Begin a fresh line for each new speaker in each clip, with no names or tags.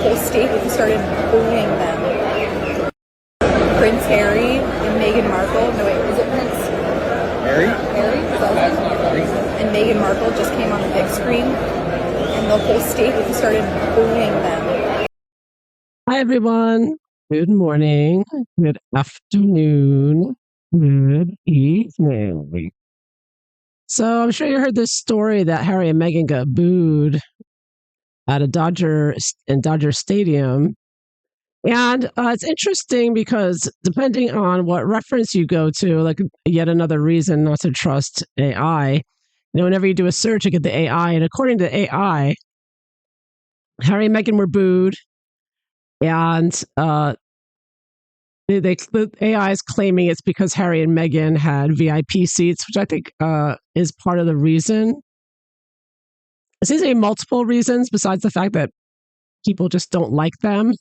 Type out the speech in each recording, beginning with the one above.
whole state started booing them. Prince Harry and Meghan Markle. No, wait, is it Prince
Harry?
Harry? Is that his name? And Meghan Markle just came on the big screen, and the whole state started booing them.
Hi, everyone. Good morning, good afternoon, good evening. So I'm sure you heard this story that Harry and Meghan got booed at a Dodger Stadium. And it's interesting because depending on what reference you go to, like yet another reason not to trust AI, whenever you do a search, you get the AI. And according to AI, Harry and Meghan were booed. And the AI is claiming it's because Harry and Meghan had VIP seats, which I think is part of the reason. It seems to be multiple reasons besides the fact that people just don't like them.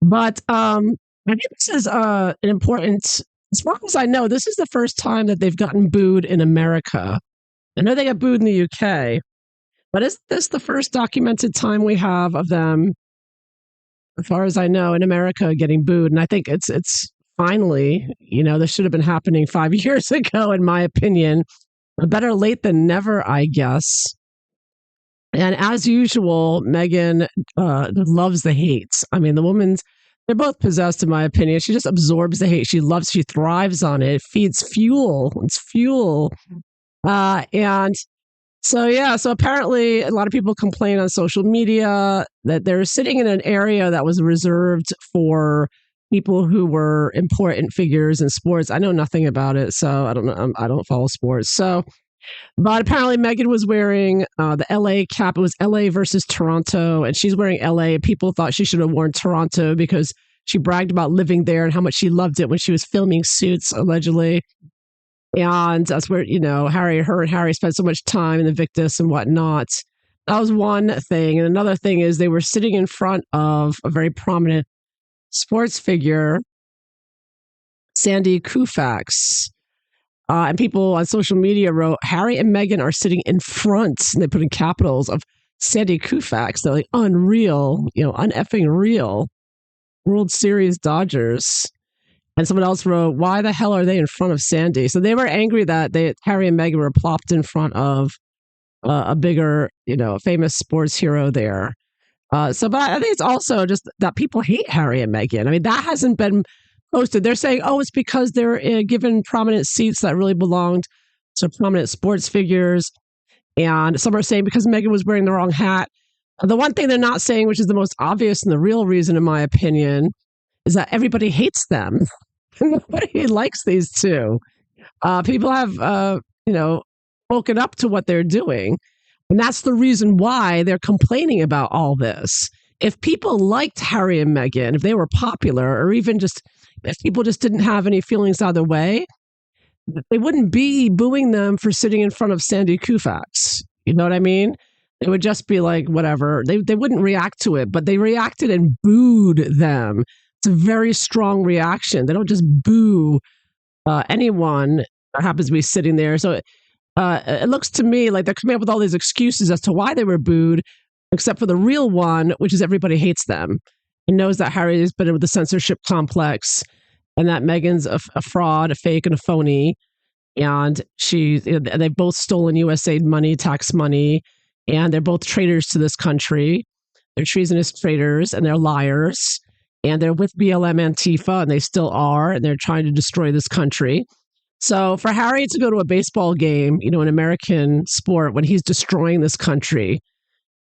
But I think this is an important, as far as I know, this is the first time that they've gotten booed in America. I know they got booed in the UK, but is this the first documented time we have of them, as far as I know, in America getting booed? And I think it's finally, this should have been happening 5 years ago, in my opinion. Better late than never, I guess. And as usual, Meghan loves the hate. I mean, they're both possessed, in my opinion. She just absorbs the hate. She thrives on it. It feeds fuel. It's fuel. And so apparently a lot of people complain on social media that they're sitting in an area that was reserved for people who were important figures in sports. I know nothing about it, so I don't know. I don't follow sports. But apparently Meghan was wearing the LA cap. It was LA versus Toronto, and she's wearing LA. People thought she should have worn Toronto because she bragged about living there and how much she loved it when she was filming Suits, allegedly. And that's where, her and Harry spent so much time in the Invictus and whatnot. That was one thing. And another thing is they were sitting in front of a very prominent sports figure, Sandy Koufax. And people on social media wrote, Harry and Meghan are sitting in front, and they put in capitals, of Sandy Koufax. They're like, unreal, uneffing real. World Series Dodgers. And someone else wrote, why the hell are they in front of Sandy? So they were angry that Harry and Meghan were plopped in front of a bigger, famous sports hero there. But I think it's also just that people hate Harry and Meghan. I mean, that hasn't been posted. They're saying, it's because they're given prominent seats that really belonged to prominent sports figures. And some are saying because Meghan was wearing the wrong hat. The one thing they're not saying, which is the most obvious and the real reason, in my opinion, is that everybody hates them. Nobody likes these two. People have, woken up to what they're doing. And that's the reason why they're complaining about all this. If people liked Harry and Meghan, if they were popular, or even just if people just didn't have any feelings either way, they wouldn't be booing them for sitting in front of Sandy Koufax. You know what I mean? It would just be like, whatever. They wouldn't react to it, but they reacted and booed them. It's a very strong reaction. They don't just boo anyone that happens to be sitting there. So it looks to me like they're coming up with all these excuses as to why they were booed, except for the real one, which is everybody hates them and knows that Harry has been with the censorship complex and that Meghan's a fraud, a fake, and a phony. And they've both stolen USAID money, tax money, and they're both traitors to this country. They're treasonous traitors and they're liars. And they're with BLM Antifa, and they still are, and they're trying to destroy this country. So for Harry to go to a baseball game, an American sport, when he's destroying this country,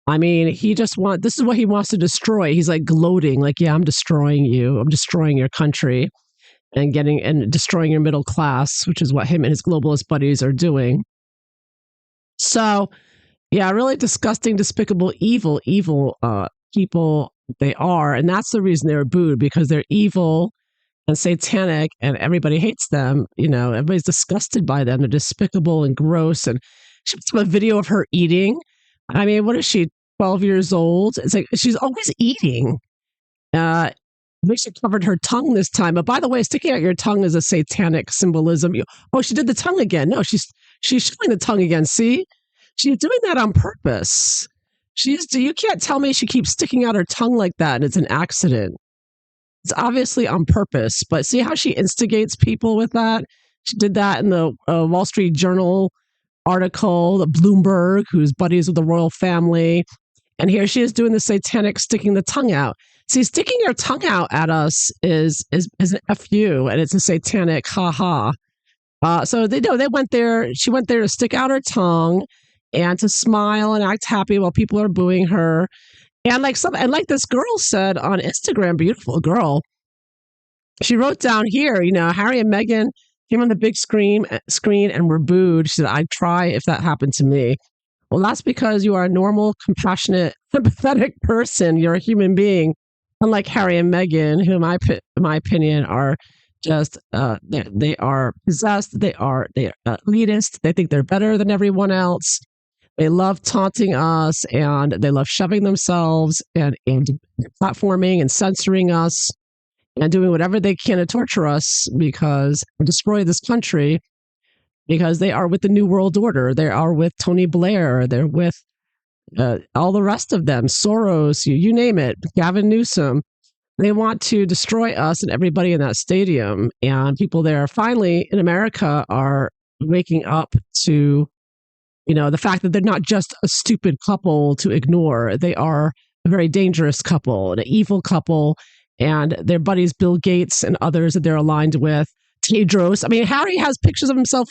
I mean, this is what he wants to destroy. He's like gloating, like, yeah, I'm destroying you. I'm destroying your country and destroying your middle class, which is what him and his globalist buddies are doing. So, yeah, really disgusting, despicable, evil people they are. And that's the reason they're booed, because they're evil and satanic and everybody hates them. Everybody's disgusted by them. They're despicable and gross. And she put a video of her eating. I mean, what is she, 12 years old? It's like she's always eating. She covered her tongue this time. But by the way, sticking out your tongue is a satanic symbolism. She did the tongue again. No, she's showing the tongue again. See? She's doing that on purpose. You can't tell me she keeps sticking out her tongue like that and it's an accident. It's obviously on purpose, but see how she instigates people with that? She did that in the Wall Street Journal article, the Bloomberg, who's buddies with the royal family. And here she is doing the satanic sticking the tongue out. See, sticking your tongue out at us is an FU, and it's a satanic ha. So they went there. She went there to stick out her tongue and to smile and act happy while people are booing her. And like this girl said on Instagram, beautiful girl. She wrote down here, Harry and Meghan came on the big screen and were booed. She said, "I'd cry if that happened to me." Well, that's because you are a normal, compassionate, sympathetic person. You're a human being, unlike Harry and Meghan, who, in my opinion, are just they are possessed. They are elitist. They think they're better than everyone else. They love taunting us, and they love shoving themselves and platforming and censoring us and doing whatever they can to torture us because destroy this country. Because they are with the New World Order, they are with Tony Blair, they're with all the rest of them, Soros, you name it, Gavin Newsom. They want to destroy us and everybody in that stadium. And people there finally in America are waking up to, the fact that they're not just a stupid couple to ignore. They are a very dangerous couple, an evil couple, and their buddies, Bill Gates and others that they're aligned with. Tedros. I mean, Harry has pictures of himself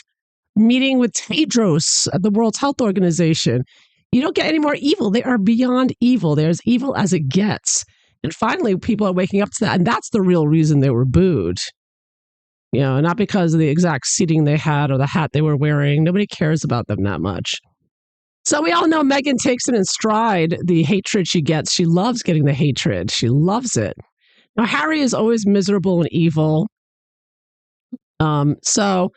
meeting with Tedros at the World Health Organization. You don't get any more evil. They are beyond evil. They're as evil as it gets. And finally, people are waking up to that. And that's the real reason they were booed. Not because of the exact seating they had or the hat they were wearing. Nobody cares about them that much. So we all know Meghan takes it in stride, the hatred she gets. She loves getting the hatred. She loves it. Now, Harry is always miserable and evil. So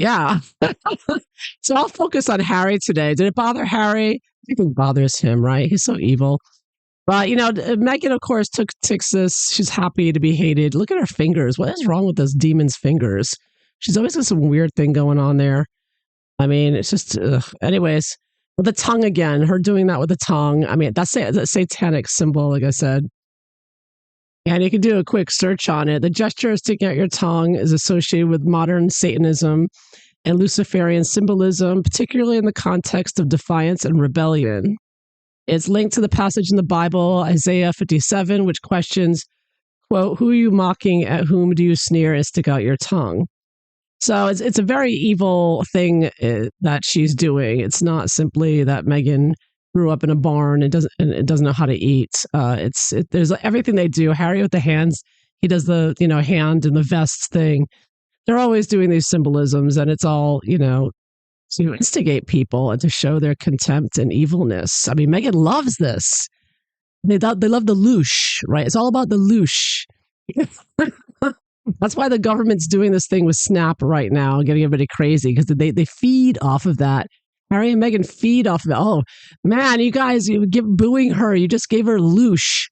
I'll focus on Harry today. Did it bother Harry? I think it bothers him, right? He's so evil. But, Meghan, of course, takes this. She's happy to be hated. Look at her fingers. What is wrong with those demon's fingers? She's always got some weird thing going on there. I mean, it's just, anyways, with the tongue again, her doing that with the tongue. I mean, that's a satanic symbol, like I said. And you can do a quick search on it. The gesture of sticking out your tongue is associated with modern Satanism and Luciferian symbolism, particularly in the context of defiance and rebellion. It's linked to the passage in the Bible, Isaiah 57, which questions, quote, "Who are you mocking? At whom do you sneer and stick out your tongue?" So it's a very evil thing that she's doing. It's not simply that Meghan grew up in a barn and doesn't know how to eat. There's everything they do. Harry with the hands, he does the hand and the vest thing. They're always doing these symbolisms, and it's all to instigate people and to show their contempt and evilness. I mean, Meghan loves this. They love the loosh, right? It's all about the loosh. That's why the government's doing this thing with Snap right now, getting everybody crazy because they feed off of that. Harry and Meghan feed off of it. Oh, man, you guys, you give booing her. You just gave her loosh.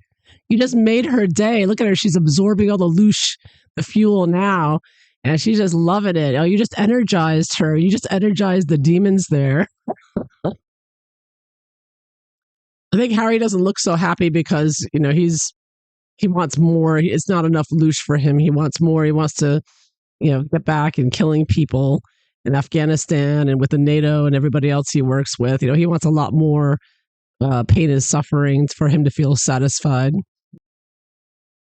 You just made her day. Look at her. She's absorbing all the loosh, the fuel now, and she's just loving it. Oh, you just energized her. You just energized the demons there. I think Harry doesn't look so happy because, he wants more. It's not enough loosh for him. He wants more. He wants to, get back and killing people in Afghanistan and with the NATO and everybody else he works with. He wants a lot more pain and suffering for him to feel satisfied.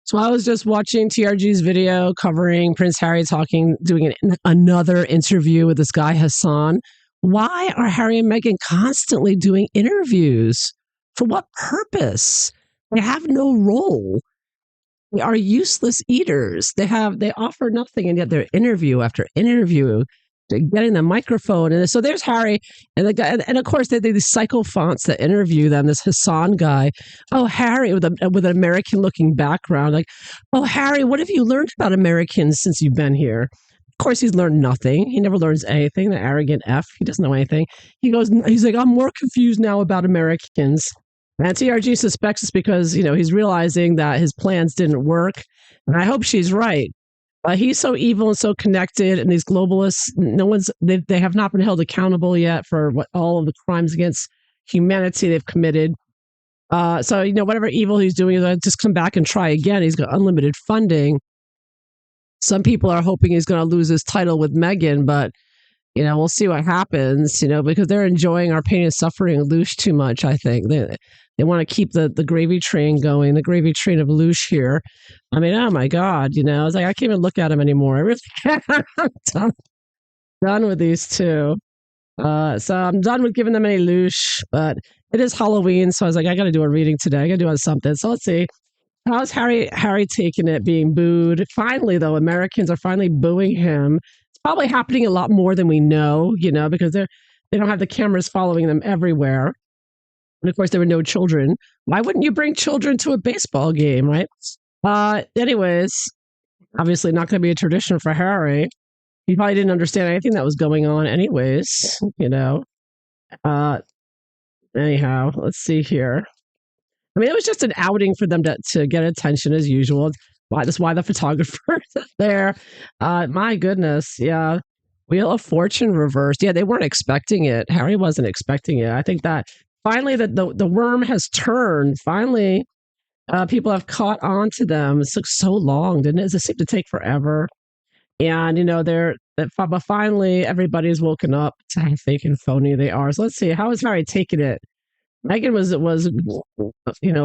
So I was just watching TRG's video covering Prince Harry doing another interview with this guy, Hassan. Why are Harry and Meghan constantly doing interviews? For what purpose? They have no role. They are useless eaters. They offer nothing, and yet they're interview after interview, getting the microphone. And so there's Harry and the guy, and of course they these sycophants that interview them. This Hassan guy, oh Harry, with an American looking background, like, oh Harry, what have you learned about Americans since you've been here? Of course, he's learned nothing. He never learns anything. The arrogant F. He doesn't know anything. He's like, I'm more confused now about Americans. And TRG suspects it's because, he's realizing that his plans didn't work. And I hope she's right. He's so evil and so connected, and these globalists, they have not been held accountable yet for all of the crimes against humanity they've committed. So, whatever evil he's doing, he's going to just come back and try again. He's got unlimited funding. Some people are hoping he's going to lose his title with Meghan, but we'll see what happens. Because they're enjoying our pain and suffering Loosh too much. I think they want to keep the gravy train going, the gravy train of Loosh here. I mean, oh my God, it's like I can't even look at him anymore. I really I'm done with these two. So I'm done with giving them any Loosh, but it is Halloween, so I was like, I got to do a reading today. I got to do on something. So let's see. How's Harry taking it being booed? Finally, though, Americans are finally booing him. It's probably happening a lot more than we know, because they don't have the cameras following them everywhere. And of course, there were no children. Why wouldn't you bring children to a baseball game, right? Anyways, obviously not going to be a tradition for Harry. He probably didn't understand anything that was going on, anyways. Anyhow, let's see here. I mean, it was just an outing for them to get attention as usual. That's why the photographer there. My goodness, yeah. Wheel of Fortune reversed. Yeah, they weren't expecting it. Harry wasn't expecting it. I think that finally the worm has turned. Finally, people have caught on to them. It took so long, didn't it? It seemed to take forever. And but finally everybody's woken up to how fake and phony they are. So let's see, how is Harry taking it? Meghan was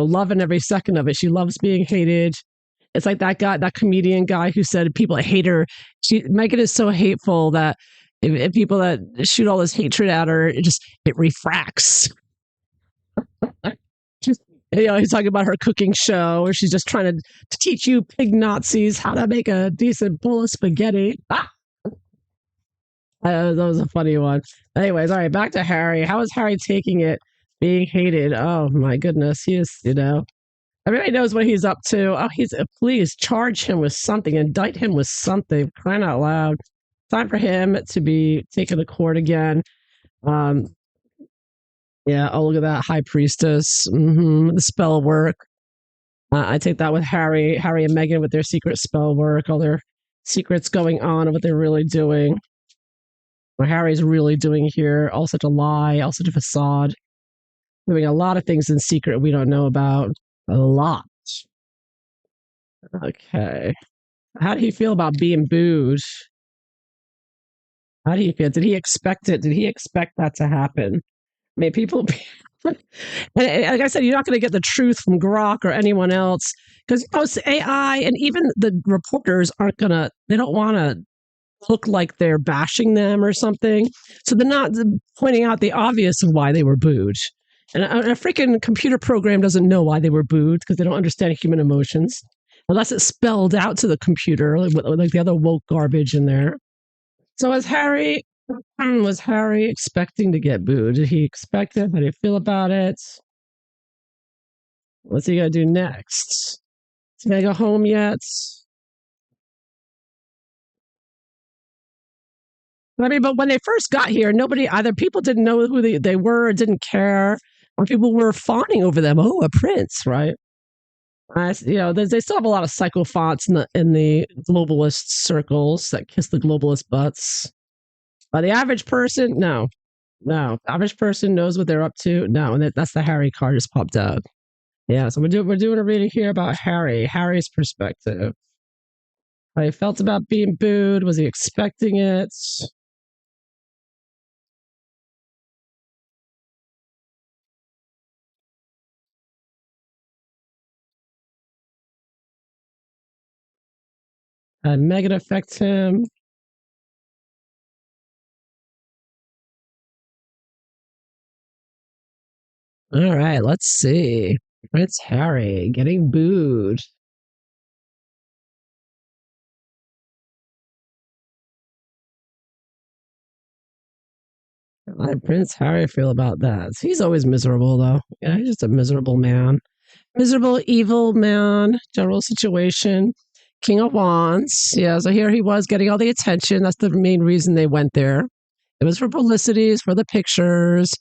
loving every second of it. She loves being hated. It's like that comedian guy who said people hate her. Meghan is so hateful that if people that shoot all this hatred at her, it refracts. He's talking about her cooking show where she's just trying to teach you pig Nazis how to make a decent bowl of spaghetti. That was a funny one. Anyways, all right, back to Harry. How is Harry taking it being hated? Oh my goodness. He is, everybody knows what he's up to. Oh, please charge him with something, indict him with something, crying out loud. Time for him to be taken to court again. Yeah, oh, look at that. High Priestess. The spell work. I take that with Harry and Meghan with their secret spell work, all their secrets going on and what they're really doing. What Harry's really doing here, all such a lie, all such a facade. Doing a lot of things in secret we don't know about. A lot. Okay. How do you feel about being booed? How do you feel? Did he expect it? Did he expect that to happen? I mean, people, and like I said, you're not going to get the truth from Grok or anyone else because AI and even the reporters they don't want to look like they're bashing them or something. So they're not pointing out the obvious of why they were booed. And a freaking computer program doesn't know why they were booed because they don't understand human emotions unless it's spelled out to the computer, like the other woke garbage in there. So was Harry expecting to get booed? Did he expect it? How do you feel about it? What's he gonna do next? Is he gonna go home yet? I mean, but when they first got here, either people didn't know who they were or didn't care, or people were fawning over them. Oh, a prince, right? They still have a lot of psychophants in the globalist circles that kiss the globalist butts. The average person, no. Average person knows what they're up to. No, and that's the Harry card just popped out. Yeah, so we're doing a reading here about Harry's perspective. How he felt about being booed. Was he expecting it? Had Meghan affect him? All right, let's see. Prince Harry getting booed. How did Prince Harry feel about that? He's always miserable, though. Yeah, he's just a miserable man. Miserable, evil man, general situation. King of Wands. Yeah, so here he was getting all the attention. That's the main reason they went there. It was for publicities, for the pictures.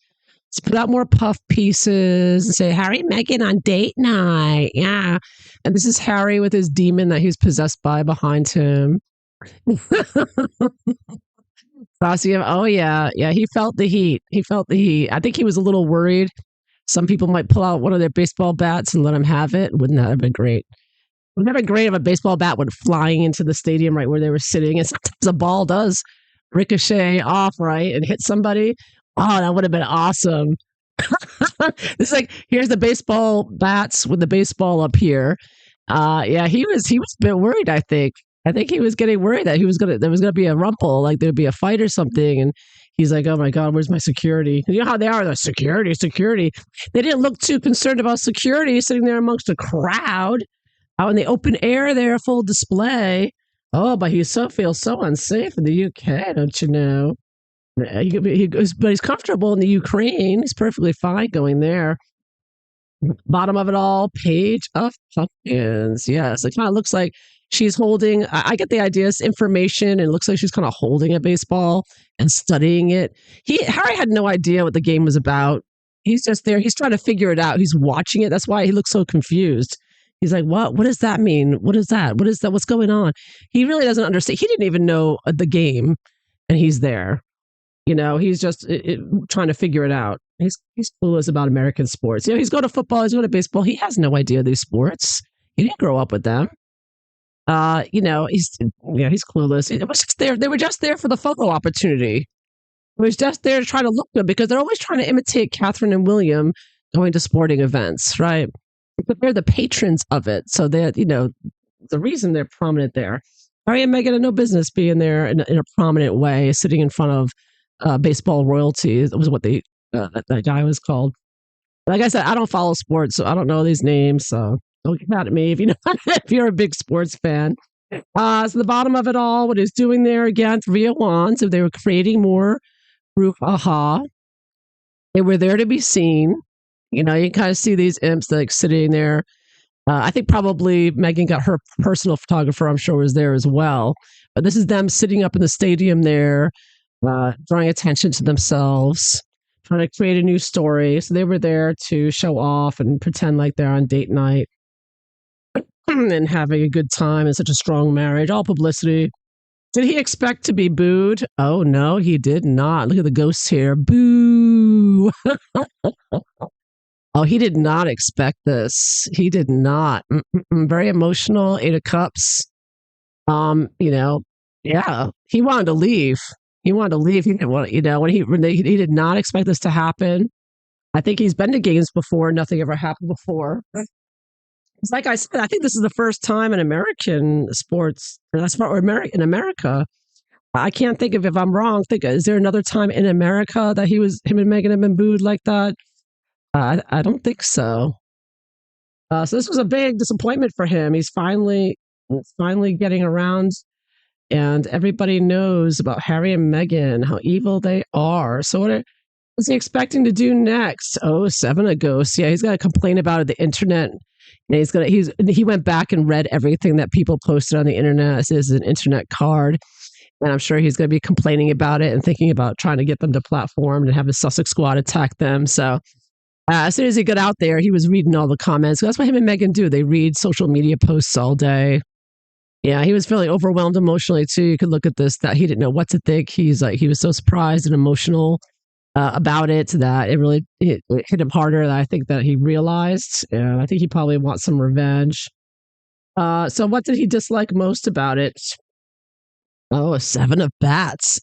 Let's put out more puff pieces and say, Harry and Meghan on date night. Yeah. And this is Harry with his demon that he's possessed by behind him. Oh, yeah. Yeah, he felt the heat. I think he was a little worried Some people might pull out one of their baseball bats and let him have it. Wouldn't that have been great? Wouldn't that have been great if a baseball bat went flying into the stadium right where they were sitting? And sometimes a ball does ricochet off, right, and hit somebody. Oh, that would have been awesome. It's like, here's the baseball bats with the baseball up here. Yeah, he was a bit worried, I think. I think he was getting worried that there was gonna be a rumple, like there'd be a fight or something. And he's like, oh my God, where's my security? And you know how they are, the security, security. They didn't look too concerned about security sitting there amongst a crowd out in the open air there, full display. Oh, but feels so unsafe in the UK, don't you know? Yeah, but he's comfortable in the Ukraine. He's perfectly fine going there. Bottom of it all, page of pumpkins. Yes, it kind of looks like she's holding. I get the idea. It's information, and it looks like she's kind of holding a baseball and studying it. Harry had no idea what the game was about. He's just there. He's trying to figure it out. He's watching it. That's why he looks so confused. He's like, "What? What does that mean? What is that? What is that? What's going on?" He really doesn't understand. He didn't even know the game, and he's there. He's just trying to figure it out. He's clueless about American sports. He's going to football, he's going to baseball. He has no idea these sports. He didn't grow up with them. He's clueless. It was just there. They were just there for the photo opportunity. It was just there to try to look good because they're always trying to imitate Catherine and William going to sporting events, right? But they're the patrons of it, so the reason they're prominent there. Harry and Meghan had no business being there in a prominent way, sitting in front of baseball royalty. That was what that guy was called. Like I said, I don't follow sports, so I don't know these names. So don't get mad at me if if you're a big sports fan. So the bottom of it all, what he's doing there again, via wands, if they were creating more proof, they were there to be seen. You can kind of see these imps like sitting there. I think probably Meghan got her personal photographer, I'm sure, was there as well. But this is them sitting up in the stadium there, drawing attention to themselves, trying to create a new story. So they were there to show off and pretend like they're on date night and having a good time in such a strong marriage, all publicity. Did he expect to be booed? Oh, no, he did not. Look at the ghosts here. Boo. Oh, he did not expect this. He did not. Very emotional. 8 of Cups. Yeah, he wanted to leave. He wanted to leave. He didn't want, he did not expect this to happen. I think he's been to games before. Nothing ever happened before. It's like I said, I think this is the first time in American sports, or in America. I can't think of, if I'm wrong, is there another time in America that him and Meghan have been booed like that? I don't think so. So this was a big disappointment for him. He's finally getting around, and everybody knows about Harry and Meghan, how evil they are. So what is he expecting to do next? Oh, 7 of Ghosts. Yeah, he's going to complain about the internet. And he went back and read everything that people posted on the internet. This is an internet card. And I'm sure he's going to be complaining about it and thinking about trying to get them to platform and have the Sussex Squad attack them. So as soon as he got out there, he was reading all the comments. That's what him and Meghan do. They read social media posts all day. Yeah, he was feeling overwhelmed emotionally too. You could look at this, that he didn't know what to think. He was so surprised and emotional about it that it hit him harder than I think that he realized. And I think he probably wants some revenge. So what did he dislike most about it? Oh, a 7 of Bats.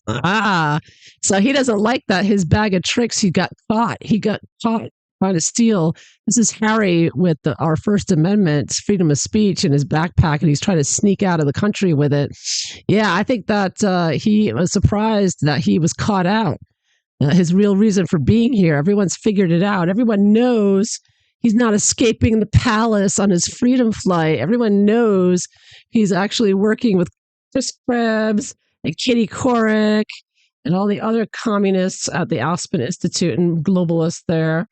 So he doesn't like that his bag of tricks, he got caught. He got caught trying to steal. This is Harry with our First Amendment, freedom of speech in his backpack, and he's trying to sneak out of the country with it. Yeah, I think that he was surprised that he was caught out. His real reason for being here. Everyone's figured it out. Everyone knows he's not escaping the palace on his freedom flight. Everyone knows he's actually working with Chris Krebs and Kitty Korik and all the other communists at the Aspen Institute and globalists there.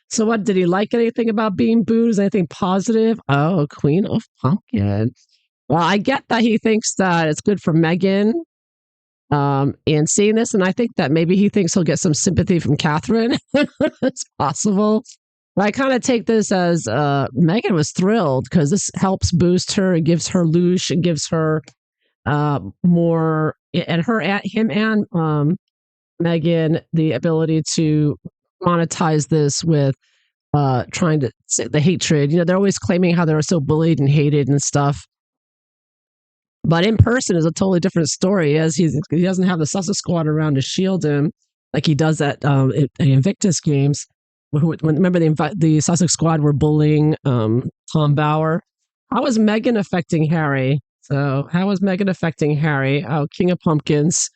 So what, did he like anything about being booed? Is anything positive? Oh, Queen of Pumpkin. Well, I get that he thinks that it's good for Meghan and seeing this, and I think that maybe he thinks he'll get some sympathy from Catherine. It's possible. But I kind of take this as Meghan was thrilled because this helps boost her. It gives her loosh. It gives her more, and him and Meghan, the ability to monetize this with trying to the hatred. They're always claiming how they were so bullied and hated and stuff. But in person is a totally different story, as he doesn't have the Sussex squad around to shield him like he does at Invictus games. Remember the Sussex squad were bullying Tom Bauer. How is Meghan affecting Harry? So how is Meghan affecting Harry? Oh, King of Pumpkins.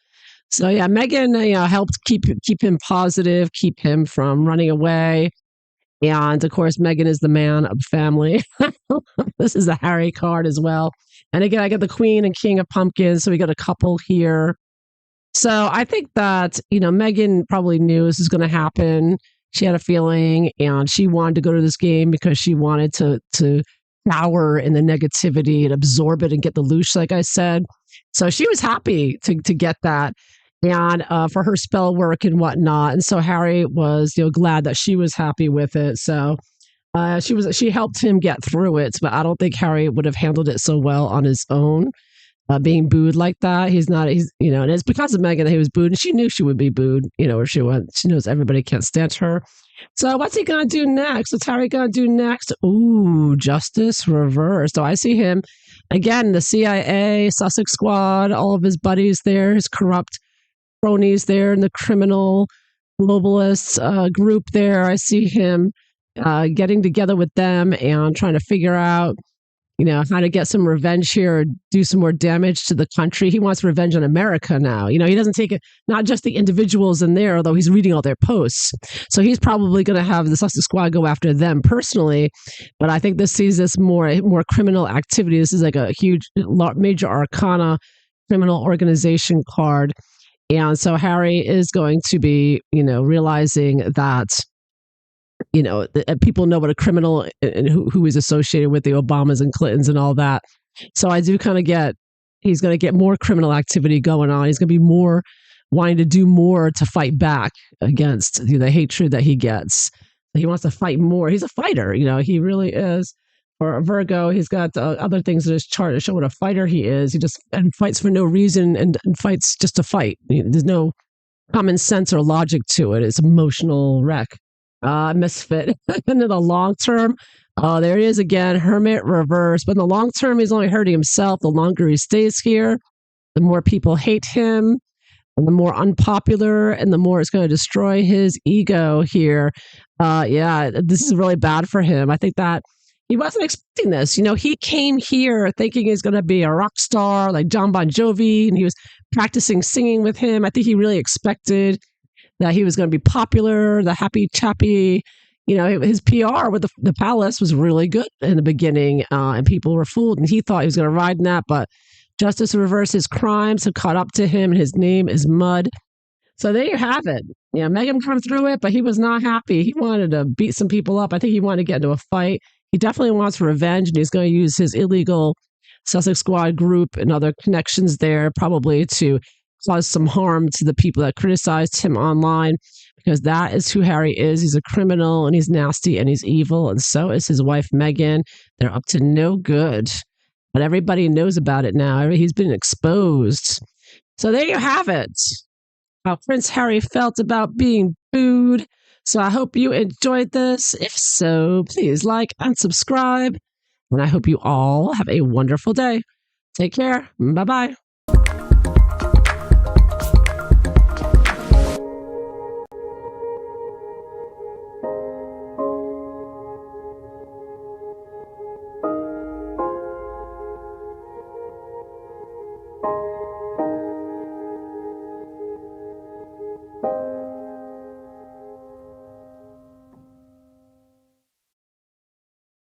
So yeah, Meghan helped keep him positive, keep him from running away. And of course, Meghan is the man of family. This is the Harry card as well. And again, I got the Queen and King of Pumpkins. So we got a couple here. So I think that, Meghan probably knew this was going to happen. She had a feeling, and she wanted to go to this game because she wanted to cower in the negativity and absorb it and get the loosh, like I said. So she was happy to get that, and for her spell work and whatnot. And so Harry was, glad that she was happy with it. So she helped him get through it, but I don't think Harry would have handled it so well on his own. Being booed like that, he's and it's because of Meghan that he was booed, and she knew she would be booed, where she went. She knows everybody can't stand her. So what's he gonna do next? What's Harry gonna do next? Ooh, Justice Reversed. So I see him again, the CIA, Sussex Squad, all of his buddies there, his corrupt cronies there, and the criminal globalists group there. I see him getting together with them and trying to figure out how to get some revenge here or do some more damage to the country. He wants revenge on America now. He doesn't take it, not just the individuals in there, although he's reading all their posts. So he's probably going to have the Sussex Squad go after them personally. But I think this sees this more criminal activity. This is like a huge, major arcana criminal organization card. And so Harry is going to be, realizing that people know what a criminal and who is associated with the Obamas and Clintons and all that. So I do kind of he's going to get more criminal activity going on. He's going to be more wanting to do more to fight back against the hatred that he gets. He wants to fight more. He's a fighter, he really is. For a Virgo, he's got other things in his chart to show what a fighter he is. He just fights for no reason and fights just to fight. There's no common sense or logic to it. It's emotional wreck. Misfit. In the long term, there he is again, Hermit reverse. But in the long term, he's only hurting himself. The longer he stays here, the more people hate him, and the more unpopular, and the more it's going to destroy his ego here. This is really bad for him. I think that he wasn't expecting this. He came here thinking he's going to be a rock star like John Bon Jovi, and he was practicing singing with him. I think he really expected that he was going to be popular, the happy chappy. His PR with the palace was really good in the beginning, and people were fooled, and he thought he was going to ride in that. But Justice Reverse, his crimes have caught up to him, and his name is mud. So there you have it. Meghan come through it, but he was not happy. He wanted to beat some people up. I think he wanted to get into a fight. He definitely wants revenge, and he's going to use his illegal Sussex Squad group and other connections there probably to cause some harm to the people that criticized him online, because that is who Harry is. He's a criminal, and he's nasty, and he's evil, and so is his wife Meghan. They're up to no good, but everybody knows about it now. He's been exposed. So there you have it, how Prince Harry felt about being booed. So I hope you enjoyed this. If so, please like and subscribe, and I hope you all have a wonderful day. Take care. Bye-bye.